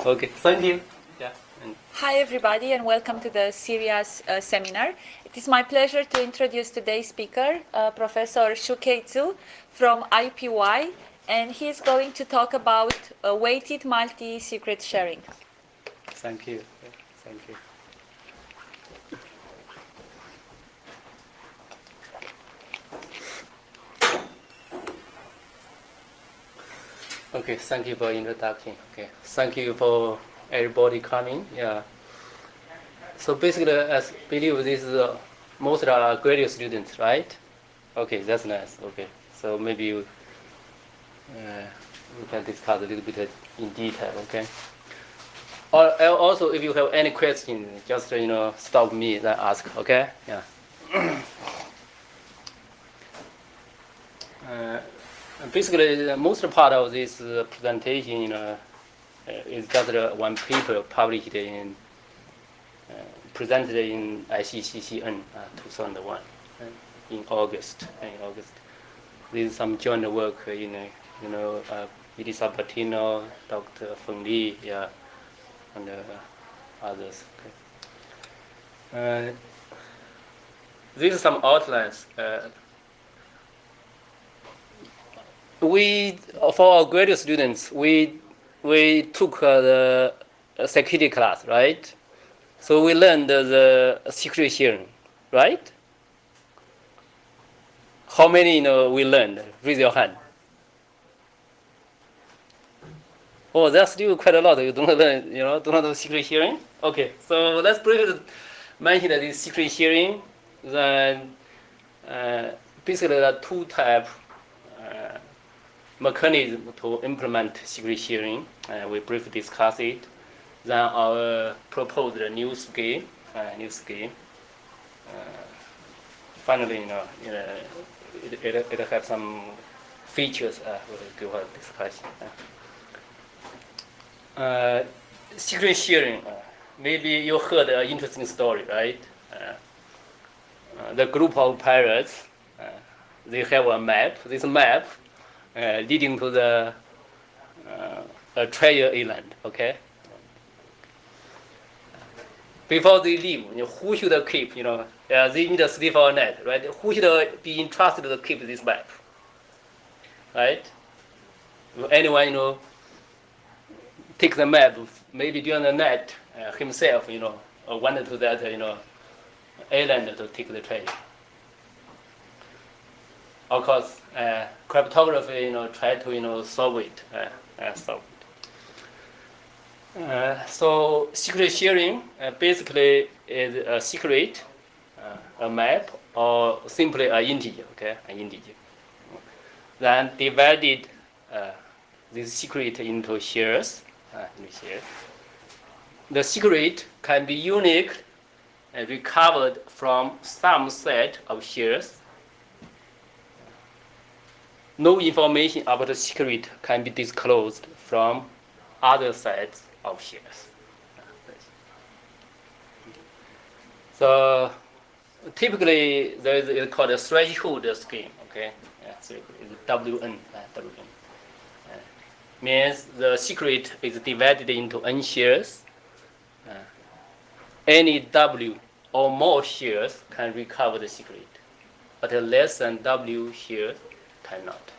Okay, thank you. Yeah. Hi everybody and welcome to the CERIAS seminar. It is my pleasure to introduce today's speaker, Professor Shuke Tzu from IPY, and he is going to talk about weighted multi-secret sharing. Thank you. Thank you. Okay, thank you for introduction. Okay, thank you for everybody coming. Yeah. So basically, I believe this is most are graduate students, right? Okay, that's nice. Okay, so maybe we can discuss a little bit in detail. Okay. Or also, if you have any questions, just stop me and ask. Okay. Yeah. Basically, the most part of this presentation, is just one paper published in presented in ICCCN 2001 in August. This is some joint work in E.D. Sabatino, Dr. Feng Li, yeah, and others. Okay. These are some outlines. For our graduate students, we took the security class, right? So we learned the secret sharing, right? How many we learned? Raise your hand. Oh, that's still quite a lot. You don't learn, don't know secret sharing. Okay, so let's briefly mention that this secret sharing. Then basically there are two types. Mechanism to implement secret sharing. We briefly discuss it. Then our proposed new scheme. Finally, it has some features. We'll give a discussion. Secret sharing. Maybe you heard an interesting story, right? The group of pirates. They have a map. This map. Leading to the treasure island, okay? Before they leave, who should keep, they need to sleep all night, right? Who should be entrusted to keep this map, right? Anyone, take the map, maybe during the night, himself, went to that, island to take the treasure. Of course, cryptography, try to solve it. So secret sharing basically is a secret, a map, or simply an integer. Okay, an integer. Then divided this secret into shares. The secret can be unique and recovered from some set of shares. No information about the secret can be disclosed from other sets of shares. So typically, it's called a threshold scheme. Okay, so it's WN. Means the secret is divided into n shares. Any W or more shares can recover the secret, but less than W shares cannot.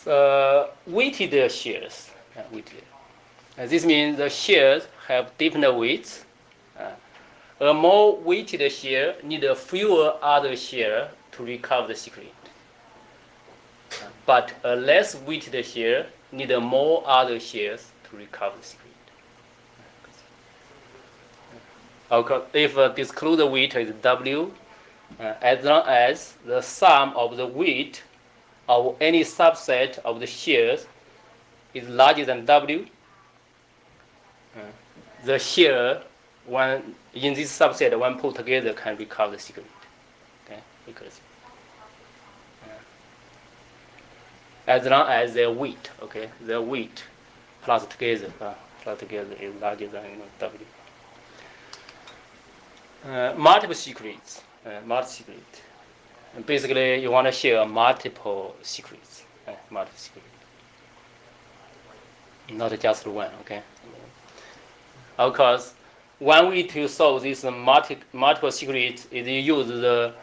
So weighted shares. This means the shares have different weights. A more weighted share needs fewer other shares to recover the secret. But a less weighted share needs more other shares to recover the secret. If disclosed weight is W, as long as the sum of the weight of any subset of the shares is larger than W, the share in this subset when put together can recover the secret. Okay, because as long as their weight, their weight plus together is larger than W. Multiple secrets. And basically, you want to share multiple secrets, multiple secrets, not just one. Okay. Of course, one way to solve this multiple secrets is you use the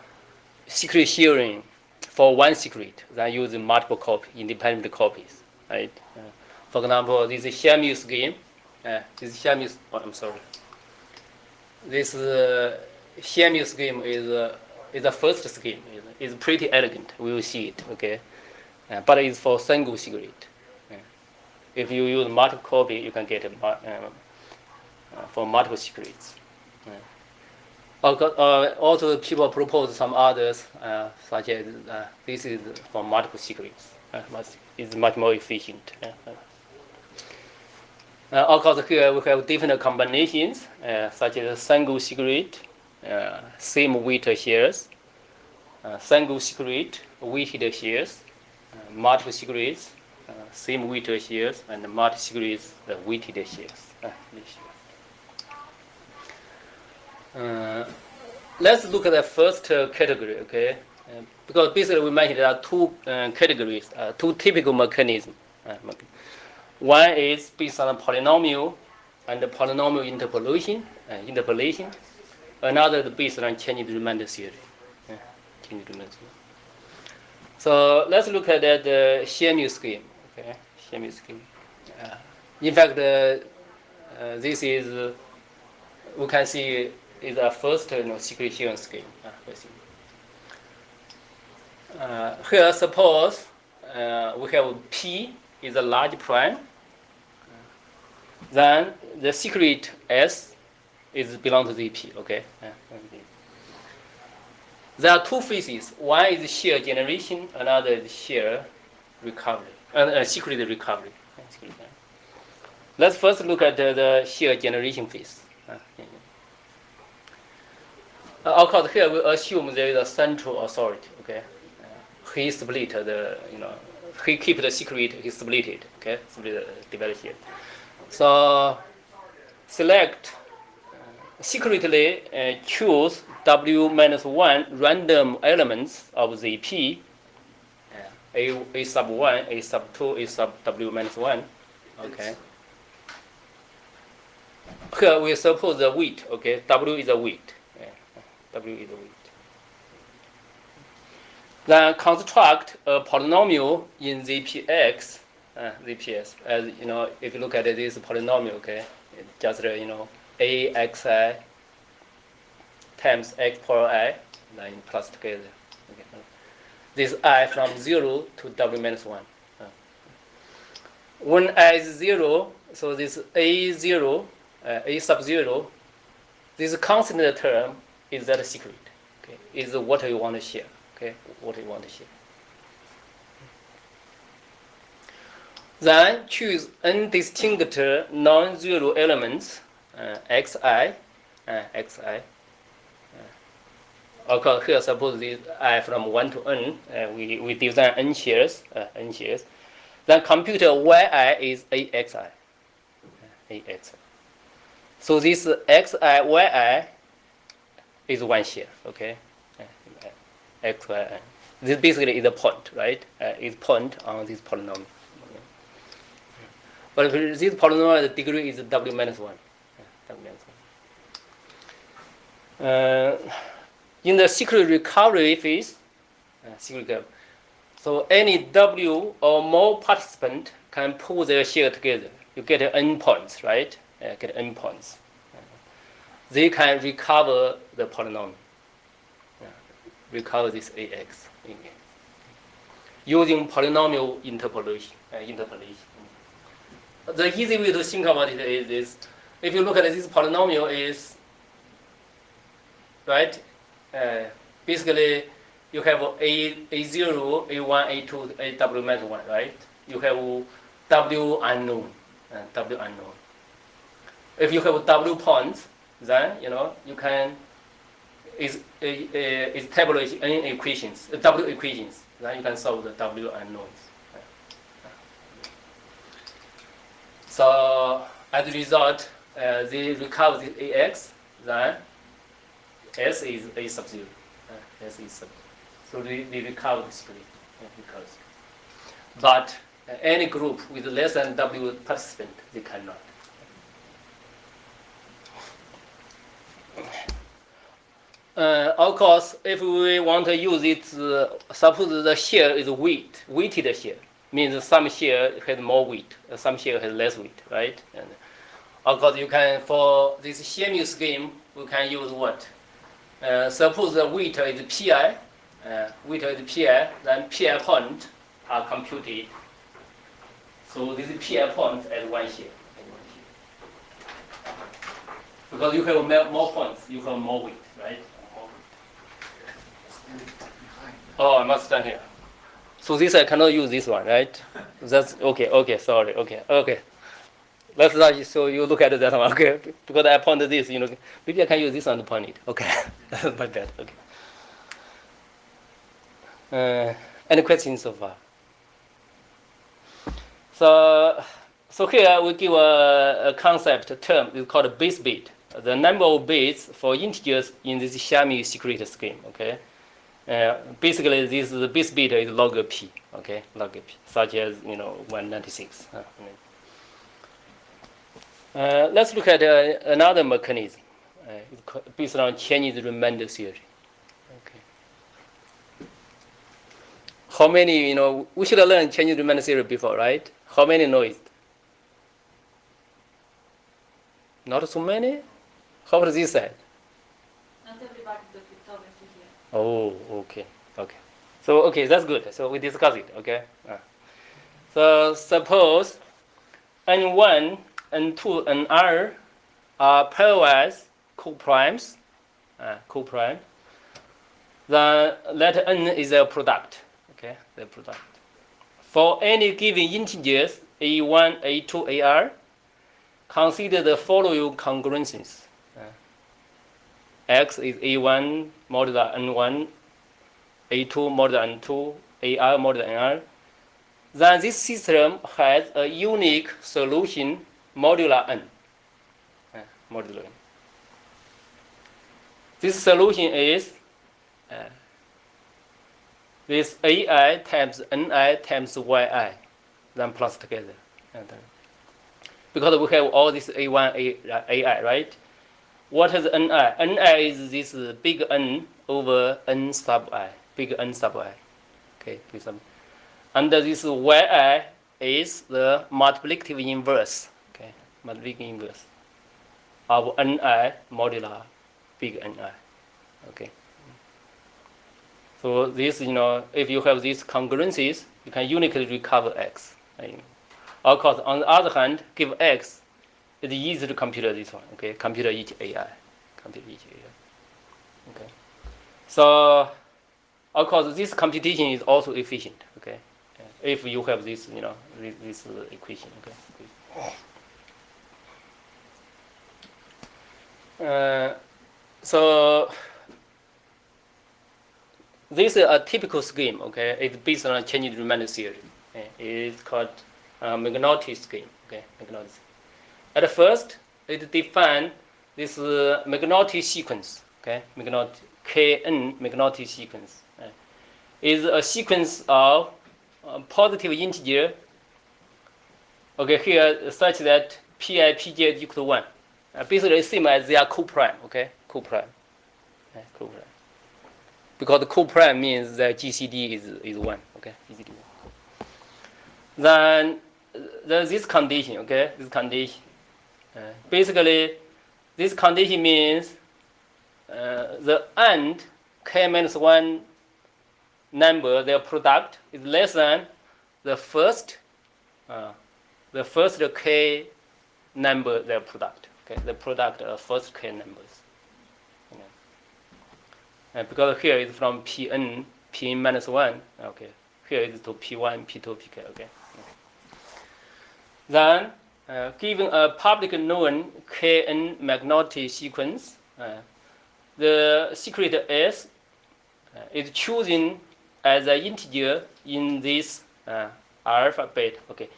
secret sharing for one secret, then use multiple independent copies, right? For example, this CERIAS game. This CERIAS. Oh, I'm sorry. This CERIAS game is the first scheme. It's pretty elegant. We will see it. Okay, but it's for single secret. If you use multiple copy, you can get for multiple secrets. Also, people propose some others, such as this is for multiple secrets. It's much more efficient. Of course, here we have different combinations, such as single secret, same weight shares, single secret, weighted shares, multiple secrets, same weight shares, and multiple secrets, weighted shares. Let's look at the first category, okay? Because basically we mentioned there are two categories, two typical mechanisms. One is based on polynomial and polynomial interpolation. Another is based on changing remainder theory. So let's look at the CERIAS scheme. Okay, CERIAS scheme. In fact, this is we can see is a first secret sharing scheme. Here, suppose we have P is a large prime. Then the secret S is belong to the P. Okay. There are two phases. One is shear generation. Another is shear recovery. Secret recovery. Let's first look at the shear generation phase. Of course, here we assume there is a central authority. Okay, he split he keep the secret. He split it. Okay, divided here. So select secretly choose W minus 1 random elements of the P. A sub 1, A sub 2, A sub W minus 1. Okay. Here we suppose the weight. Okay, W is a weight. W is a weight. Then construct a polynomial in ZPX, ZPS. As you know, if you look at this polynomial, okay, it's just AXI times x power I, then plus together. Okay. This I from 0 to W minus 1. When I is 0, so this A0, A sub 0, this constant term is that secret. Okay, is what you want to share. Okay, what you want to share. Then choose undistinct non-zero elements, xi, xi. Of course, here suppose this I from 1 to n, we design n shares, Then compute yi is axi, axi. So this xi, yi is one share, okay? Xi. This basically is a point, right? Is point on this polynomial. But this polynomial, the degree is W minus 1. W minus 1. In the secret recovery phase, so any W or more participant can pull their share together. You get n points, right? Get n points. They can recover the polynomial. Recover this AX using polynomial interpolation. The easy way to think about it is this: if you look at this polynomial, is right. Basically, you have A0, A1, A2, A W minus 1, right? You have W unknown, W unknown. If you have W points, then you can establish n equations, W equations. Then you can solve the W unknowns. So as a result, they recover the AX. Then S is A sub 0. S is sub So they recover the split. But any group with less than W participant, they cannot. Of course, if we want to use it, suppose the share is weighted share, means some share has more weight, some share has less weight, right? And of course, you can, for this Shemu scheme, we can use what? Suppose the weight is pi, then pi points are computed. So this pi points as one share. Because you have more points, you have more weight, right? Oh, I must stand here. So this I cannot use this one, right? That's okay, sorry, okay. Let's not, so you look at that one, okay? Because I pointed this, maybe I can use this one to point it. Okay, that's my bad, okay. Any questions so far? So here we give a concept, a term, it's called base bit. The number of bits for integers in this Shemu secret scheme, okay? Basically, this base bit is log p, okay? Log p, such as, 196. Let's look at another mechanism. It's based on Chinese remainder theory. Okay. How many, we should have learned Chinese remainder theory before, right? How many know it? Not so many? How about this side? Not everybody does cryptography here. Oh, okay. So, okay, that's good. So we discuss it, okay? So suppose N1, N2, Nr are pairwise coprimes, then let N is a product, okay? The product. For any given integers A1, A2, AR, consider the following congruences. X is A1 modular N1, A2 modular N2, AR modular NR. Then this system has a unique solution modular N. Modular N. This solution is this AI times NI times YI, then plus together. Because we have all this A1, AI, right? What is NI? NI is this big N over N sub I, big N sub I. Okay, and this YI is the multiplicative inverse, okay, multiplicative inverse of NI modular big NI, okay. So this, if you have these congruencies, you can uniquely recover X. Of course, on the other hand, give X, it's easy to compute this one, okay? Compute each AI. Okay. So, of course, this computation is also efficient, okay? If you have this, this equation, okay? So, this is a typical scheme, okay? It's based on a Chinese remainder theory. Okay? It's called Magnotti scheme, okay? Magnotti. At first, it defines this Magnotti sequence, okay? Kn Magnotti sequence is a sequence of positive integer. Okay, here such that pi pj is equal to 1. Basically, same as they are coprime, okay? Coprime. Because the coprime means that GCD is 1, okay? GCD 1. Then this condition, okay? This condition. Basically, this condition means the end k minus 1 number, their product, is less than the first k number, their product. Okay, the product of first k numbers. Because here is from Pn minus 1. Okay, here is to P1, P2, Pk. Okay. Then, given a public known Kn Magnotti sequence, the secret S is chosen as an integer in this alpha beta. Okay,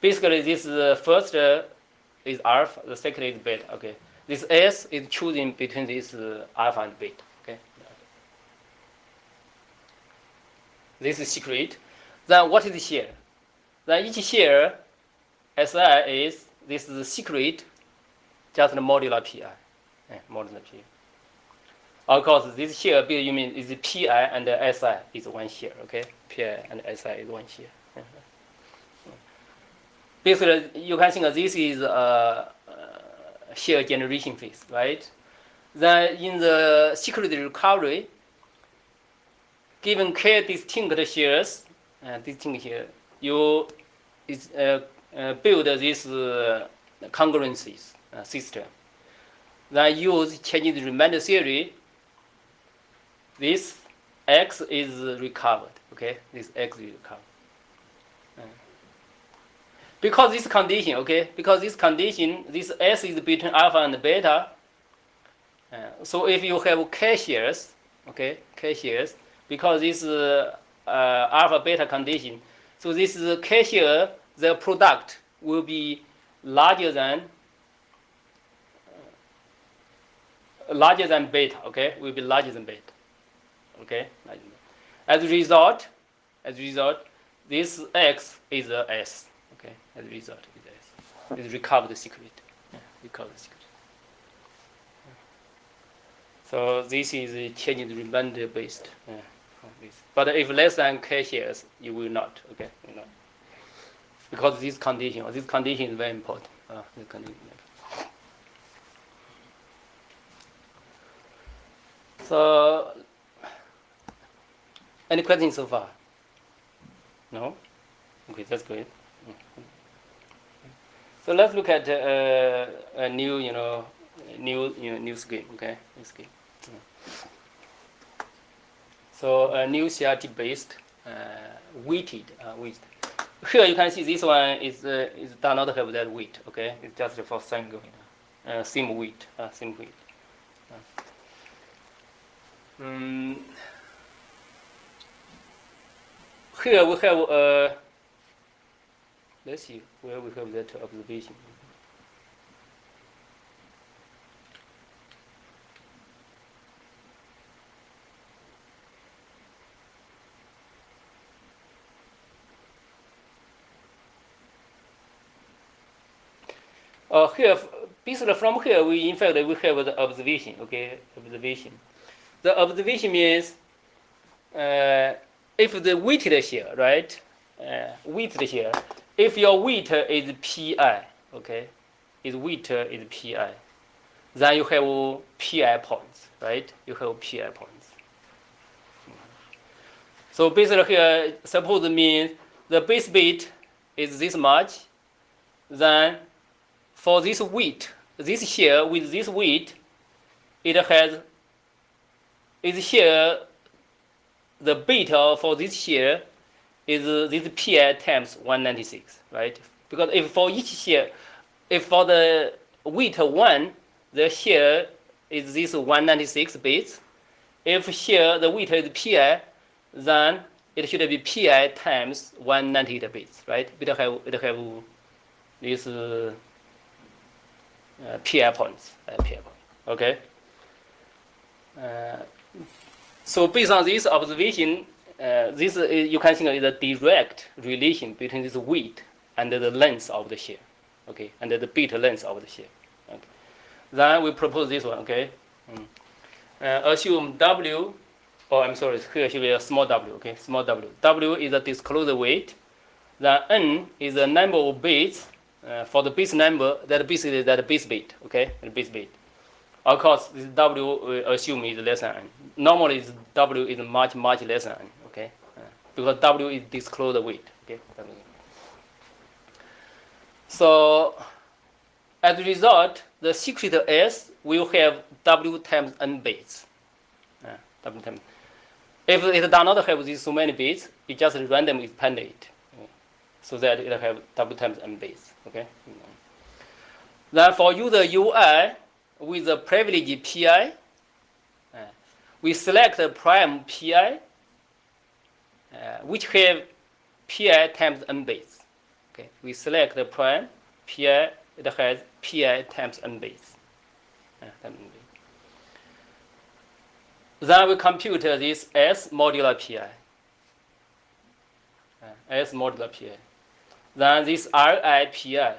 basically this first is alpha, the second is beta. Okay, this S is chosen between this alpha and beta. Okay. This is secret. Then what is the share? Then each share, SI is this is the secret, just the modular PI. Modular PI. Of course, this share you mean is the PI and the SI is one share. Okay, PI and SI is one share. Basically, you can think of this is a share generation phase, right? Then in the secret recovery, given k distinct shares, you build this congruencies system. Then use changing the remainder theory. This X is recovered. Okay, this X is recovered. Because this condition, okay, this S is between alpha and beta. So if you have k shares, okay, k shares, because this alpha beta condition, so this k share, the product will be larger than beta, okay, will be larger than beta, okay. As a result, this X is a S, okay. As a result, is S. It's recovered secret. Recovered secret. So this is changing the remainder based. But if less than k shares, you will not. Okay, will not. Because this condition is very important. So, any questions so far? No? Okay, that's great. So let's look at a new, new scheme. Okay, new scheme. So a new CRT based, weighted. Here you can see this one is does not have that weight. Okay, it's just for single, same weight, same weight. Here we have let's see where we have that observation. Here, basically from here, we have the observation. Okay, observation. The observation means if the weighted share, right? Weighted share. If your weight is pi, okay, weight is pi, then you have pi points, right? You have pi points. So basically here, suppose it means the base bit is this much, then for this weight, this share with this weight, is here, the beta for this share is this pi times 196, right? Because if for each share, if for the weight 1, the share is this 196 bits. If here the weight is pi, then it should be pi times 198 bits, right? It have this pi points, okay? So based on this observation, this you can think of is a direct relation between this weight and the length of the share, okay, and the bit length of the share. Okay. Then we propose this one, okay. Assume W, here should be a small w, okay, small w. W is a disclosed weight. Then N is the number of bits for the base number, that basically that base bit, okay, the base bit. Of course, this W we assume is less than N. Normally, W is much less than N, okay, because W is disclosed weight, okay. So, as a result, the secret S will have W times N bits. W times. If it does not have these so many bits, it just randomly expand it, so that it have W times N bits, okay. Then for user UI with the privilege PI, we select the prime PI, which have PI times N bits. Okay, we select the prime PI that has PI times N bits. Then we compute this S modular PI. S modular Pi. Then this Ri Pi,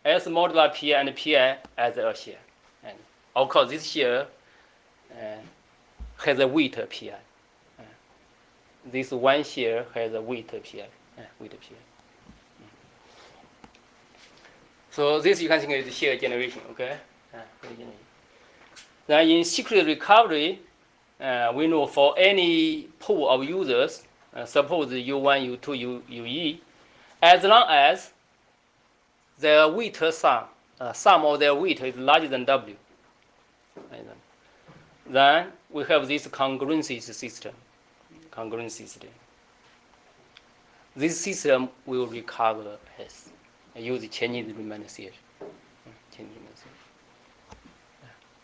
S modular Pi and Pi as a share. And of course, this share has a weight Pi. This one share has a weight Pi. Weight Pi. So this you can think is share generation, okay? Then in secret recovery, we know for any pool of users, suppose U1, U2, UE, as long as their weight sum of their weight is larger than W, then we have this congruency system. This system will recover S. Use Chinese renunciation.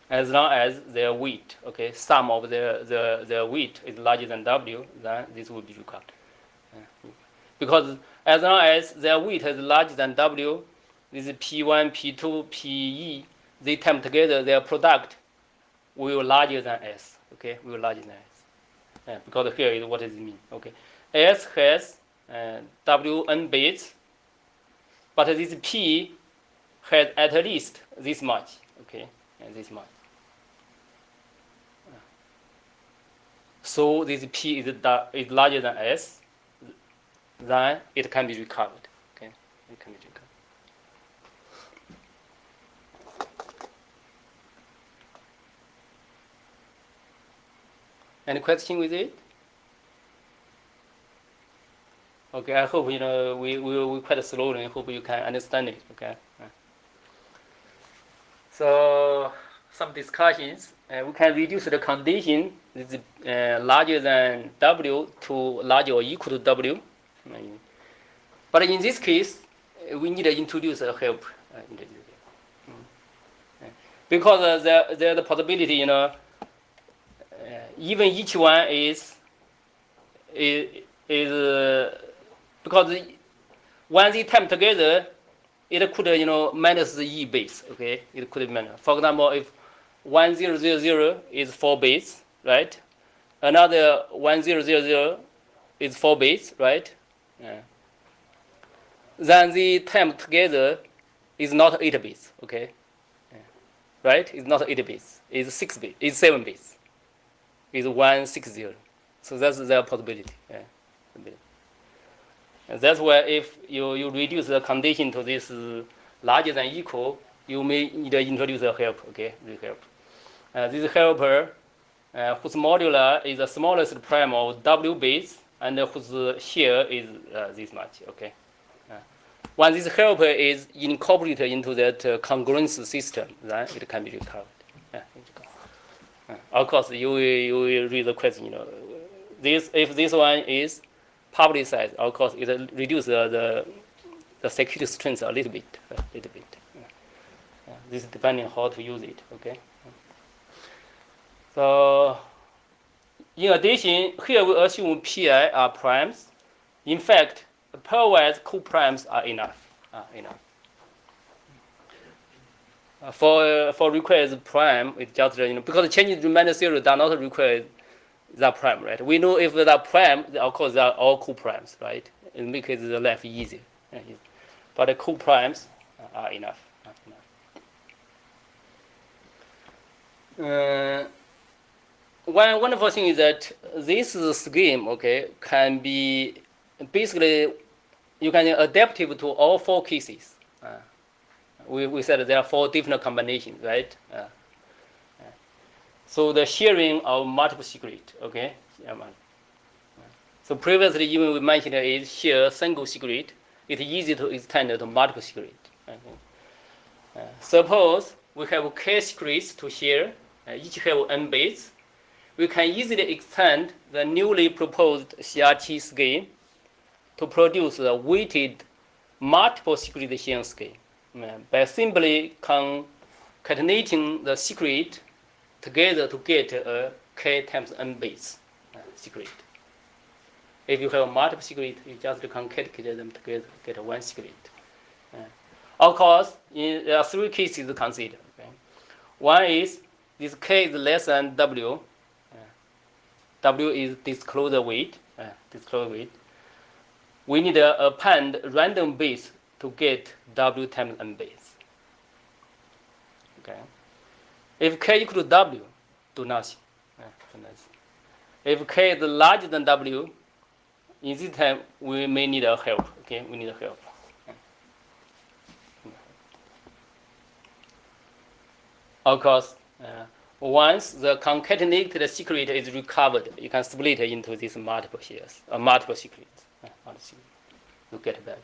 As long as their weight, okay, sum of their weight is larger than W, then this will be recovered. Because as long as their weight is larger than W, this is P1, P2, PE, they time together, their product will larger than S. Okay, will larger than S. Because here is what does it mean? Okay, S has Wn base, but this P has at least this much. Okay, and this much. So this P is larger than S, then it can be recovered. Okay, it can be recovered. Any question with it? Okay, I hope we quite slowly. I hope you can understand it. Okay. So some discussions. We can reduce the condition is larger than W to larger or equal to W. But in this case, we need to introduce a help. Because there's the possibility, even each one is because when they time together, it could minus the E base. Okay, it could be minus. For example, if 1000 is 4 base, right? Another 1000 is 4 base, right? Then the time together is not 8 base, okay? Right? It's not 8 base. It's 6 base. It's 7 base. It's 160. So that's the possibility. And that's why if you reduce the condition to this larger than equal, you may need to introduce a help, okay? Help. This helper, whose modular is the smallest prime of W base, and whose share is this much, okay? When this helper is incorporated into that congruence system, then it can be recovered. Of course, you will read the question. If this one is publicized, of course, it reduces the security strength a little bit. This is depending on how to use it. Okay. So, in addition, here we assume Pi are primes. In fact, pairwise co-primes are enough. For requires prime, it's just because changing remainder theory does not require that prime, right? We know if that prime, of course, they are all co-primes, right? It makes the life easier. But the co-primes are enough. One wonderful thing is that this scheme, okay, can be basically you can adaptive to all 4 cases. We said there are 4 different combinations, right? So the sharing of multiple secret, okay? So previously, even we mentioned is share single secret. It's easy to extend to multiple secret. Suppose we have k secrets to share, each have n base. We can easily extend the newly proposed CRT scheme to produce a weighted multiple secret sharing scheme by simply concatenating the secret together to get a k times n base secret. If you have multiple secret, you just concatenate them together to get one secret. Of course, there are 3 cases to consider. Okay? One is this k is less than W. W is disclosure weight. we need to append random base to get W times N base. Okay. If K equal to W, do nothing. Do nothing. If K is larger than W, in this time we may need a help. Okay, we need a help. Of course, once the concatenated secret is recovered, you can split it into these multiple shares, multiple secrets. You get back.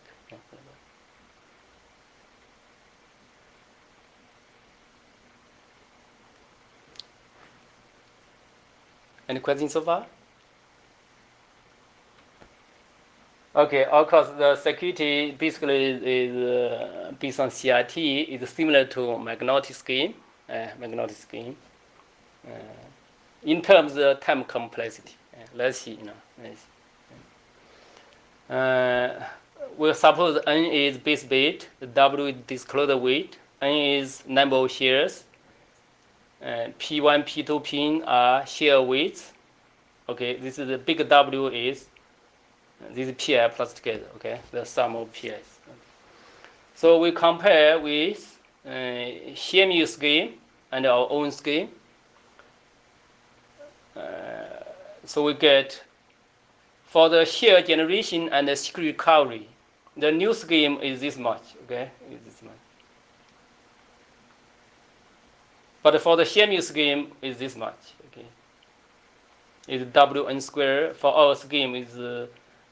Any questions so far? Okay, of course, the security basically is based on CRT, is similar to magnetic scheme. In terms of time complexity. Let's see. We'll suppose N is base bit, W is disclosed weight, N is number of shares, P1, P2 pin are share weights. Okay, this is the big W is this PI plus together. Okay, the sum of PIs. So we compare with CMU scheme and our own scheme. So we get for the share generation and the secret recovery, the new scheme is this much. Okay, is this much. But for the CMU scheme is this much. Okay, is WN squared. For our scheme is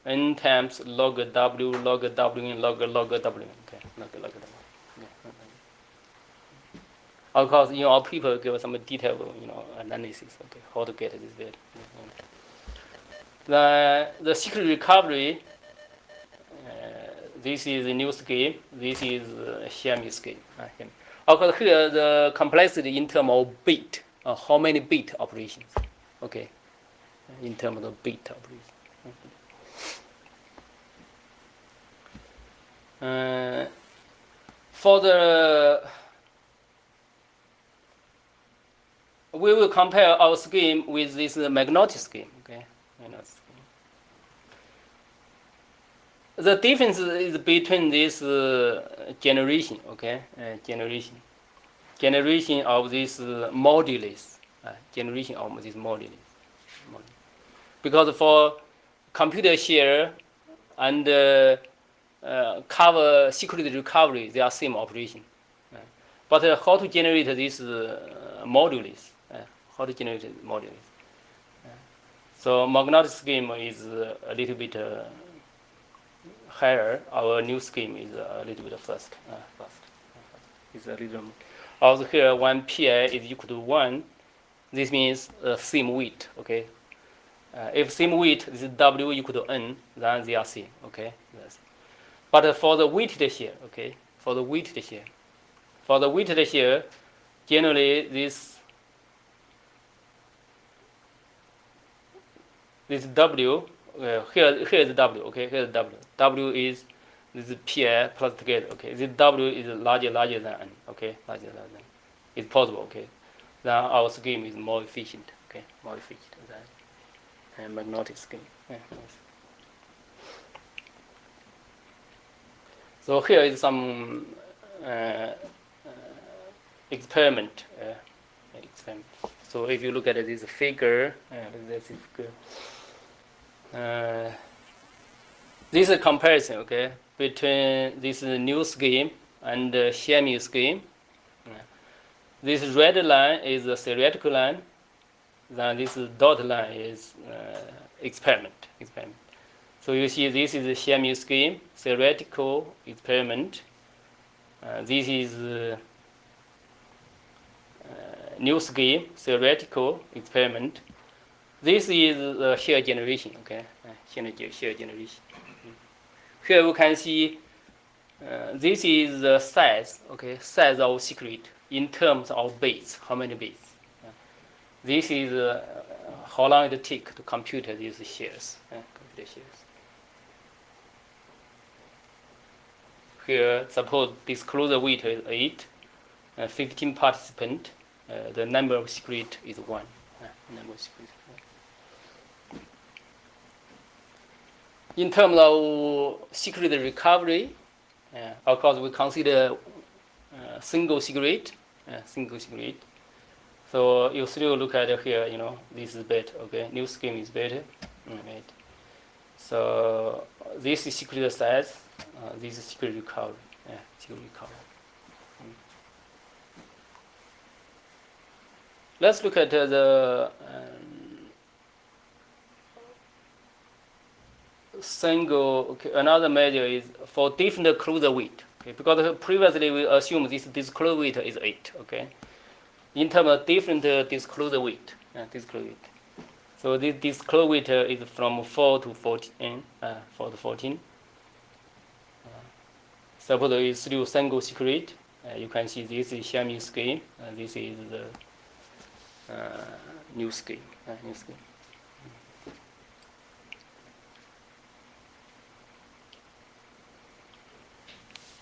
N times log W log W log W. Okay, log W. Of course, our people give some detailed, analysis. Okay, how to get this value. The secret recovery. This is a new scheme. This is a CMU scheme. Of course, here the complexity in terms of bit, how many bit operations. Okay, in terms of bit operations. For the we will compare our scheme with this magnetic scheme. Okay, the difference is between this generation. Okay, generation of this modulus. Generation of this modulus. Because for computer share and cover secret recovery, they are same operation. But how to generate this modulus? How to generate modulus? So magnetic scheme is a little bit higher. Our new scheme is a little bit fast. It's a little. Also here, one PI is equal to 1. This means same weight. Okay. If same weight, this is W equal to N, then they are same. Okay. Yes. But for the weighted share, okay, for the weighted share, generally this W, here is W, okay, here is W. W is this is PI plus together, okay. This W is larger than N, okay, larger than N. It's possible, okay. Then our scheme is more efficient, okay, more efficient than magnetic scheme. Yeah. So here is some experiment. So if you look at this figure, this is a comparison, okay, between this new scheme and the CMU scheme. This red line is the theoretical line. Then this dotted line is experiment. So you see this is the CMU scheme, theoretical experiment. This is new scheme, theoretical experiment. This is the share generation, okay? Share generation. Here we can see this is the size, okay? Size of secret in terms of bits, how many bits. This is how long it takes to compute these shares. Here, suppose disclosure weight is 8, 15 participants. The number of secret is 1. In terms of secret recovery, of course, we consider single secret, single secret. So you still look at here, this is better, okay? New scheme is better, right? So this is secret size, this is secret recovery, secret recovery. Let's look at the single. Okay, another measure is for different closure weight. Okay, because previously we assumed this disclosure weight is 8. Okay, in terms of different disclosure weight, So this disclosure weight is from 4 to 14. 4 to 14. Suppose it's still single secret. You can see this is Xiaomi scheme. This is the new scheme.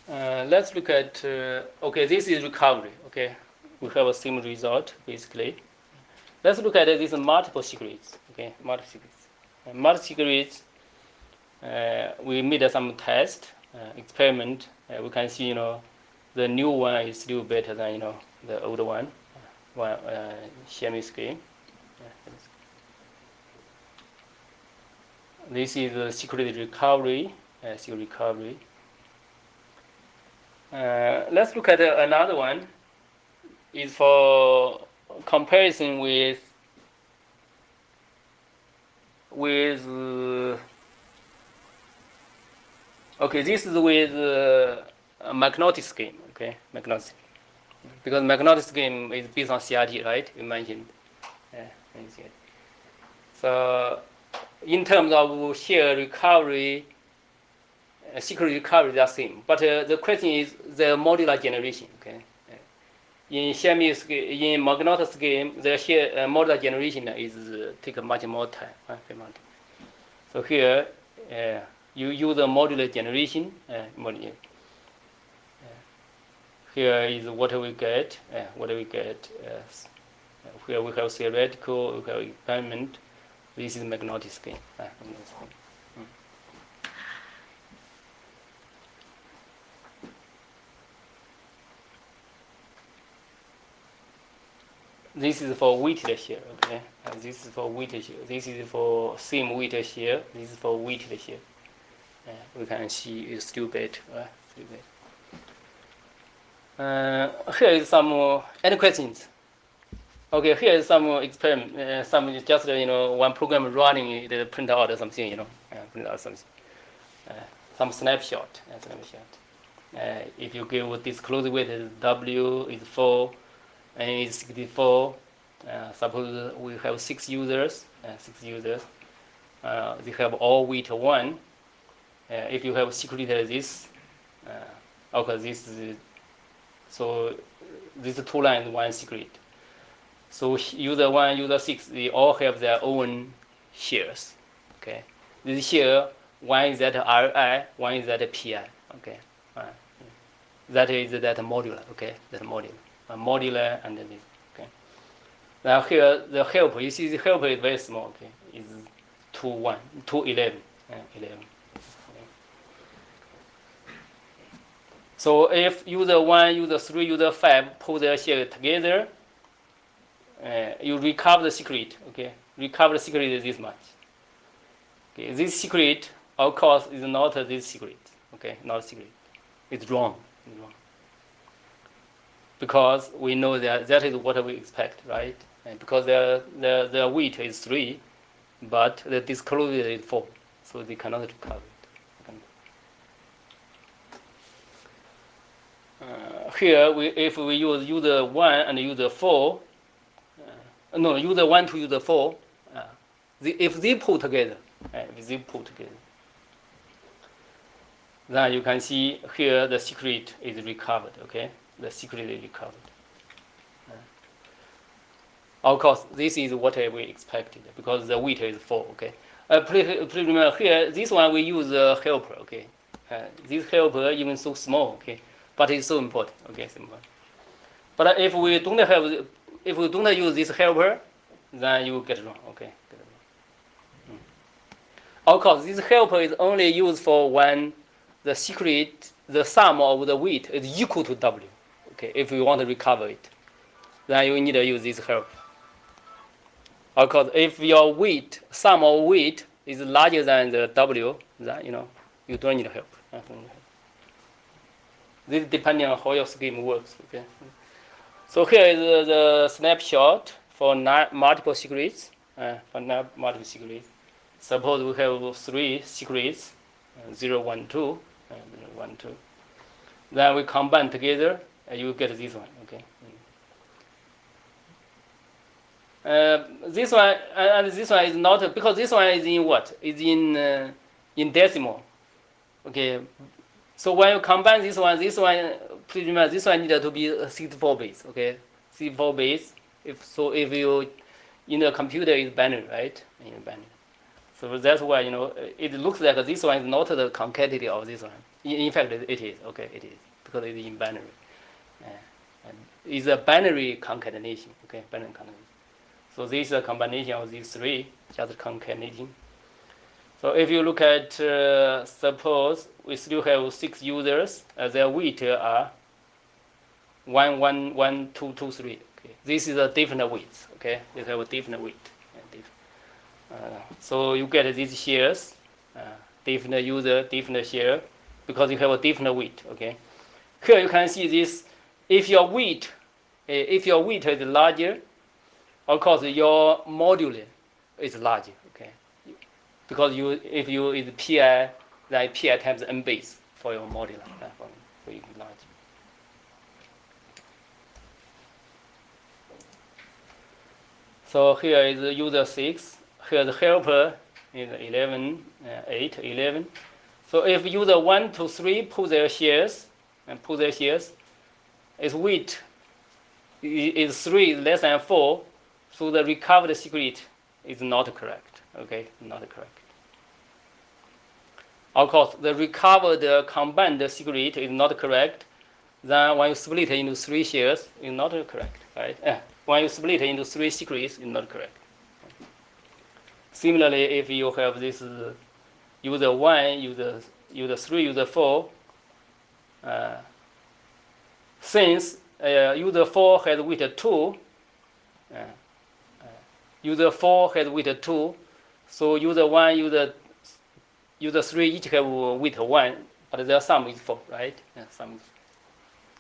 Let's look at. Okay, this is recovery. Okay, we have a similar result basically. Let's look at these multiple secrets. Okay, multiple secrets. Multiple secrets. We made some test experiment. We can see the new one is still better than the old one. Xiaomi scheme. This is the secret recovery. Let's look at another one. Is for comparison with okay, this is with magnetic scheme. Okay, magnetic. Because magnetic scheme is based on CRT, right? You mentioned. So, in terms of shear recovery, secret recovery, they are same. But the question is the modular generation. Okay. In Xiaomi scheme, in magnetic scheme, the shear modular generation is take much more time. So here, you use a modular generation. Here is what we get. Here we have theoretical, we have experiment. This is magnetic scheme. This is for weighted shear. Okay, this is for weighted shear. This is for same weighted shear. This is for weighted shear. We can see it's still better. Here is some any questions? Okay, here is some experiment. Some just one program running the print out or something. Print out something. Some snapshot. If you give disclosed weight W is 4 and is 64. Suppose we have 6 users. They have all weight 1. If you have secret this, okay, this is so these 2 lines 1 secret. So user 1, user 6, they all have their own shares. Okay, this share 1 is that RI, 1 is that PI. Okay, that is that modular. Okay, that modular and this. Okay. Now here the helper. You see the helper is very small. Okay, is 211. So if user 1, user 3, user 5 put their share together, you recover the secret. Okay, recover the secret is this much. Okay, this secret, of course, is not this secret. Okay, not secret. It's wrong. Because we know that is what we expect, right? And because their weight is 3, but the disclosure is 4, so they cannot recover it. Here, if we use user 1 and user 4, user 1 to user 4, if they pull together, then you can see here the secret is recovered. Okay, the secret is recovered. Of course, this is what we expected because the weight is 4. Okay, please remember here this one we use a helper. Okay, this helper even so small. Okay. But it's so important. Okay, so important. But if we don't use this helper, then you get wrong. Okay, Of course, this helper is only used for when the sum of the weight is equal to W. Okay, if you want to recover it, then you need to use this helper. Of course, if your sum of weight is larger than the W, then you don't need help. This depending on how your scheme works. Okay. So here is the snapshot for multiple secrets. Suppose we have 3 secrets, 0, 1, 2, and 1, 2. Then we combine together, and you get this one. Okay. This one and this one is not, because this one is in what? Is in decimal. Okay. So when you combine this one pretty much this one needs to be 64 base. Okay, 64 base. If you in the computer is binary, right? In binary. So that's why it looks like this one is not the concatenative of this one. In fact, it is. Okay, it is because it's in binary. And it's a binary concatenation. Okay, binary concatenation. So this is a combination of these 3, just concatenating. So if you look at, suppose we still have 6 users, their weight are 1, 1, 1, 2, 2, 3. Okay, this is a different weights. Okay, they have a different weight. So you get these shares, different user, different share, because you have a different weight. Okay, here you can see this. If your weight is larger, of course your modular is larger. Okay, because if you is pi, then pi times n base for your modular, for you large. So here is user 6. Here the helper is 11, 8, 11. So if user 1 to 3 pull their shares, its weight is 3 is less than 4, so the recovered secret is not correct. Okay, not correct. Of course, the recovered combined secret is not correct. Then when you split it into 3 shares, it's not correct, right? When you split it into 3 secrets, it's not correct. Similarly, if you have this user 1, user 3, user 4, since user 4 has weight 2, user 4 has weight 2, so user 1, user 3 each have weight 1, but their sum is 4, right? Sum is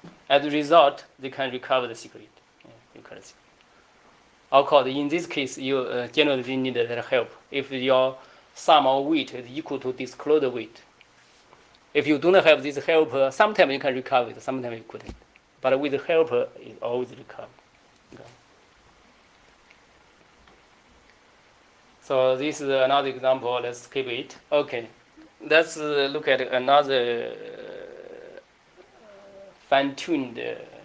4. As a result, they can recover the secret. Of course, in this case, you generally need that help if your sum of weight is equal to disclosed weight. If you do not have this helper, sometimes you can recover it, sometimes you couldn't. But with the helper, it always recover. Okay. So this is another example. Let's skip it. Okay, let's look at another fine-tuned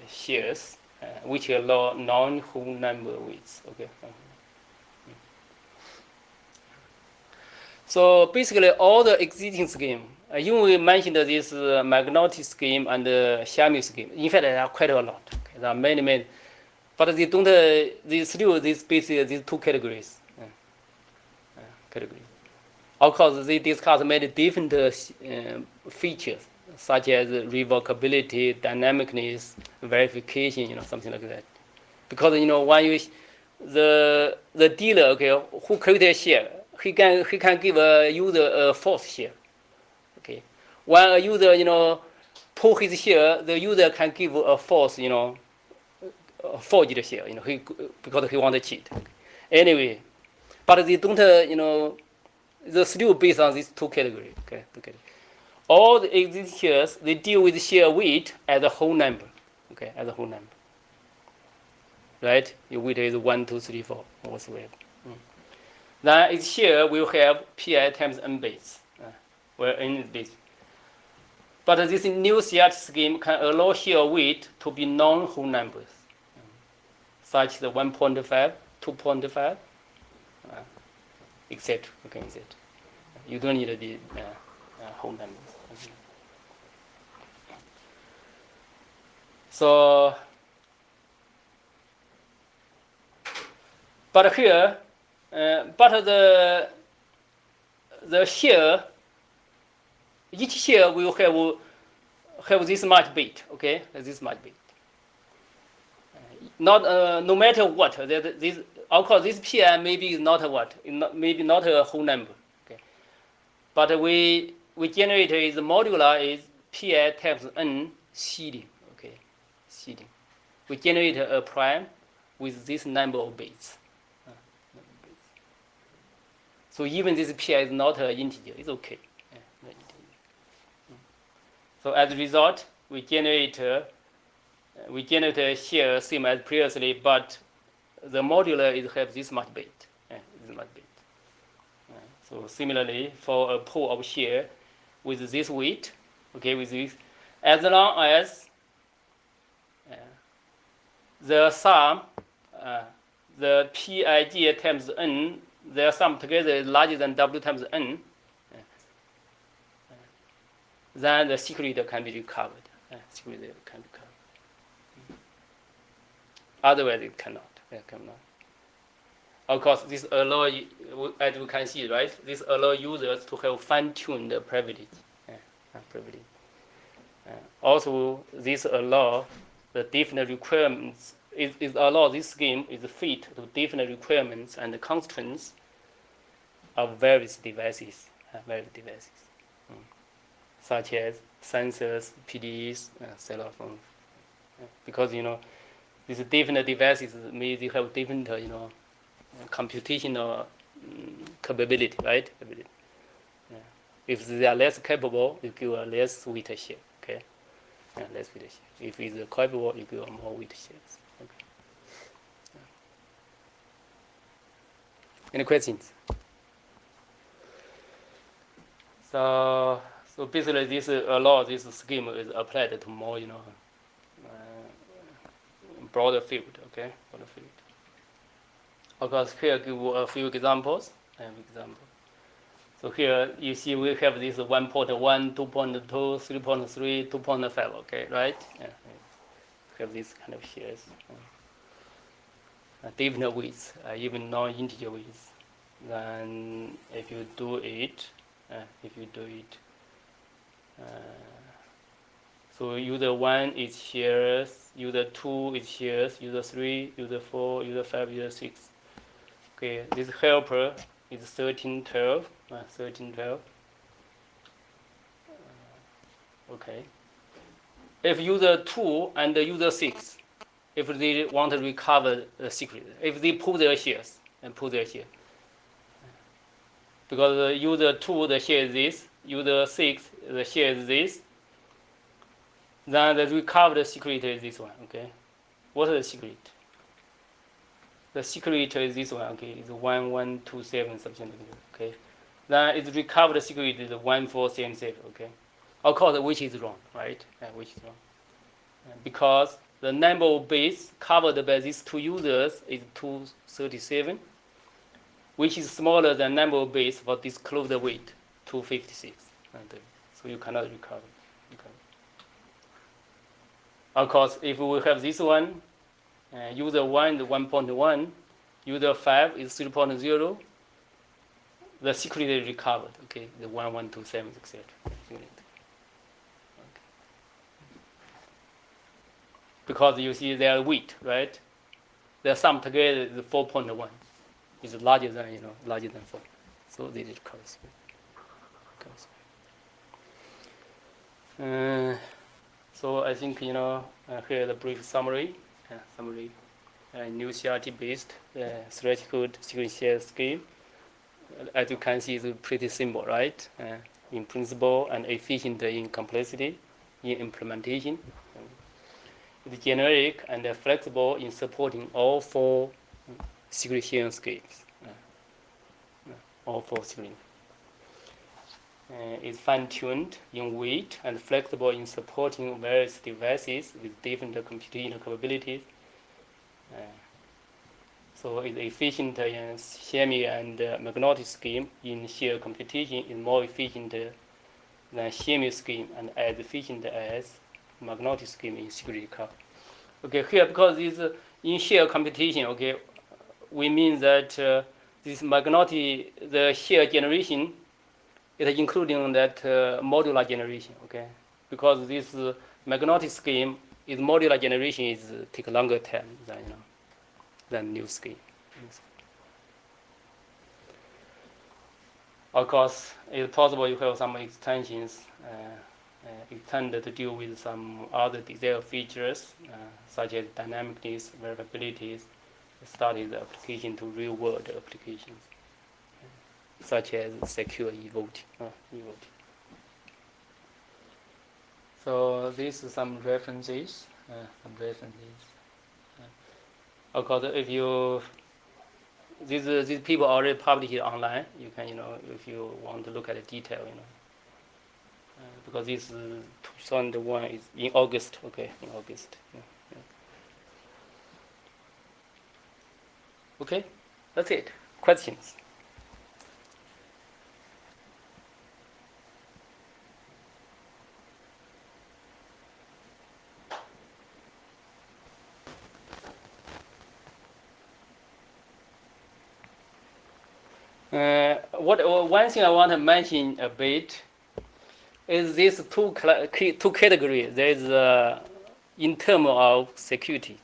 shares. Which allow non-whole number weights. Okay. So basically, all the existing scheme. We mentioned this magnetic scheme and the Shamil scheme. In fact, there are quite a lot. Okay. There are many, but they don't. They still these 2 categories. Of course, they discuss many different features, such as revocability, dynamicness, verification, something like that. Because when the dealer, okay, who created a share, he can give a user a false share. Okay, when a user pull his share, the user can give a false, a forged share, because he want to cheat. Okay. Anyway, but they don't, they're still based on these 2 categories. Okay, 2 categories. All the existing shares, they deal with share weight as a whole number. Okay, as a whole number. Right? Your weight is 1, 2, 3, 4, or whatsoever. Then its share will have pi times n base, where n is base. But this new CERIAS scheme can allow share weight to be non-whole numbers, such as 1.5, 2.5, etc. Okay, etc. You don't need the whole numbers. So, but here, but the share, each share will have this much bit, okay, this much bit. Not no matter what, this of course this pi maybe is not what, maybe not a whole number, okay, but we generate is modular is pi times n seeding, okay, seeding. We generate a prime with this number of bits. So even this pi is not an integer, it's okay. So as a result, we generate a share same as previously, but the modular is have this much bit. This much bit. So similarly, for a pool of share with this weight, okay, with this, as long as the sum, the Pij times n, their sum together is larger than W times n, then the secret can be recovered. Secret can be recovered. Otherwise, it cannot. It cannot. Of course, this allows, as we can see, right? This allows users to have fine-tuned privilege. Privilege. Also, this allows the different requirements. It allows this scheme is fit to different requirements and constraints of various devices. Such as sensors, PDEs, cellular phones. Because these different devices may have different computational capability, right? If they are less capable, you give a less weight share. Okay, less weight share. If it's capable, you give a more weight shares. Okay. Any questions? So basically, this allows this scheme is applied to more, broader field. Okay, broader field. Of course, here I give a few examples. So here you see we have this 1.1, 2.2, 3.3, 2.5. Okay, right? We have this kind of shares. Different weights, even non-integer weights. Then if you do it. So user 1 is shares, user 2 is shares, user 3, user 4, user 5, user 6. Okay, this helper is 1312. Okay. If user 2 and user 6, if they want to recover the secret, if they pull their shares, because user 2, the share is this, user 6, the share is this, then the recovered secret is this one, okay? What is the secret? The secret is this one, okay? It's 1127 something, okay? Then its recovered secret is 1477, okay? Of course, which is wrong, right? Which is wrong? Because the number of bits covered by these two users is 237, which is smaller than number of bits for disclosed weight, 256. So you cannot recover. Of course, if we have this one, user 1 is 1.1, user 5 is 3.0, the secret is recovered, okay, the 1127, etc. Okay. Because you see their weight, right? Their sum together is 4.1. It's larger than 4. So this is recovered. So I think here the brief summary. New CRT-based theoretical secret share scheme. As you can see, it's pretty simple, right? In principle and efficient in complexity, in implementation. It's generic and flexible in supporting all 4 secret sharing schemes. All 4 schemes. It's fine-tuned in weight and flexible in supporting various devices with different computational capabilities. So it's efficient in Semi and magnetic scheme in shear computation is more efficient than Semi scheme and as efficient as magnetic scheme in secret recovery. Okay, here because it's in shear computation, okay, we mean that this magnetic, the shear generation it including that modular generation, okay? Because this magnetic scheme is modular generation is take a longer time than new scheme. Of course, it's possible you have some extensions extended to deal with some other desired features, such as dynamicness, variabilities, study the application to real-world applications, such as secure e-voting. So these are some references. Of course, if you these people already published it online, you can if you want to look at the detail, because this 2001 is in August. Okay, in August. Okay, that's it. Questions? One thing I want to mention a bit is these two categories. There is in terms of security,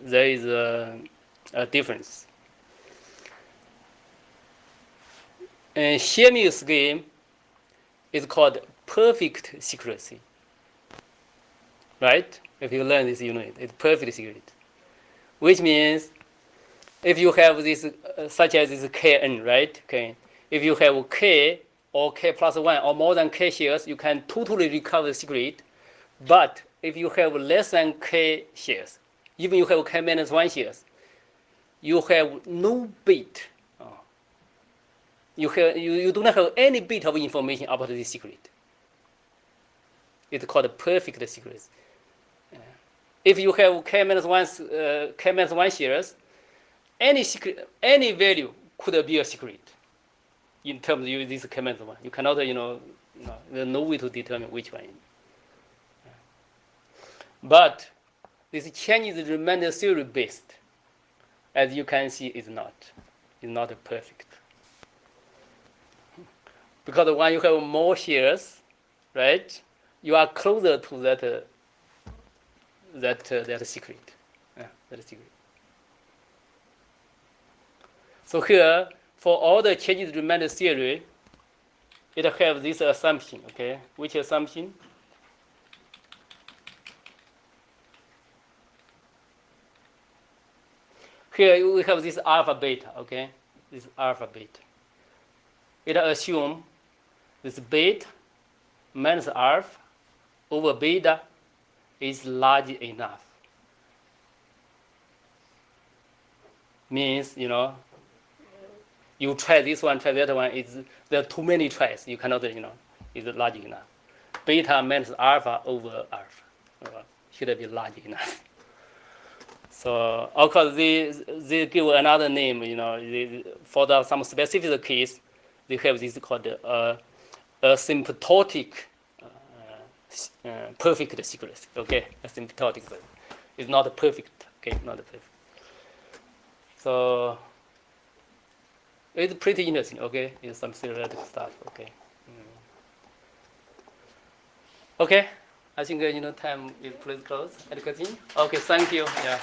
there is a difference. Shaming scheme is called perfect secrecy, right? If you learn this unit, it's perfect security, which means if you have this, such as this Kn, right? Okay. If you have K or K plus 1 or more than K shares, you can totally recover the secret. But if you have less than K shares, even you have K minus 1 shares, you have no bit. You do not have any bit of information about this secret. It's called perfect secret. If you have K minus 1 shares, any value could be a secret in terms of using this K minus 1. You cannot, there's no way to determine which one. But this change is remainder theory based. As you can see, it's not perfect. Because when you have more shares, right, you are closer to that secret. That secret. So here, for all the changes remainder theory, it has this assumption, okay? Which assumption? Here we have this alpha beta, okay? This alpha beta. It assumes this beta minus alpha over beta is large enough. Means, you try this one, try that one. There are too many tries. You cannot, is large enough. Beta minus alpha over alpha should be large enough. So, of course, they give another name. For some specific case, they have this called asymptotic perfect secrecy. Okay, asymptotic. It's not perfect. Okay, not perfect. So. It's pretty interesting, okay? It's some theoretical stuff, okay? Okay, I think time is pretty close. Any question? Okay, thank you. Yeah.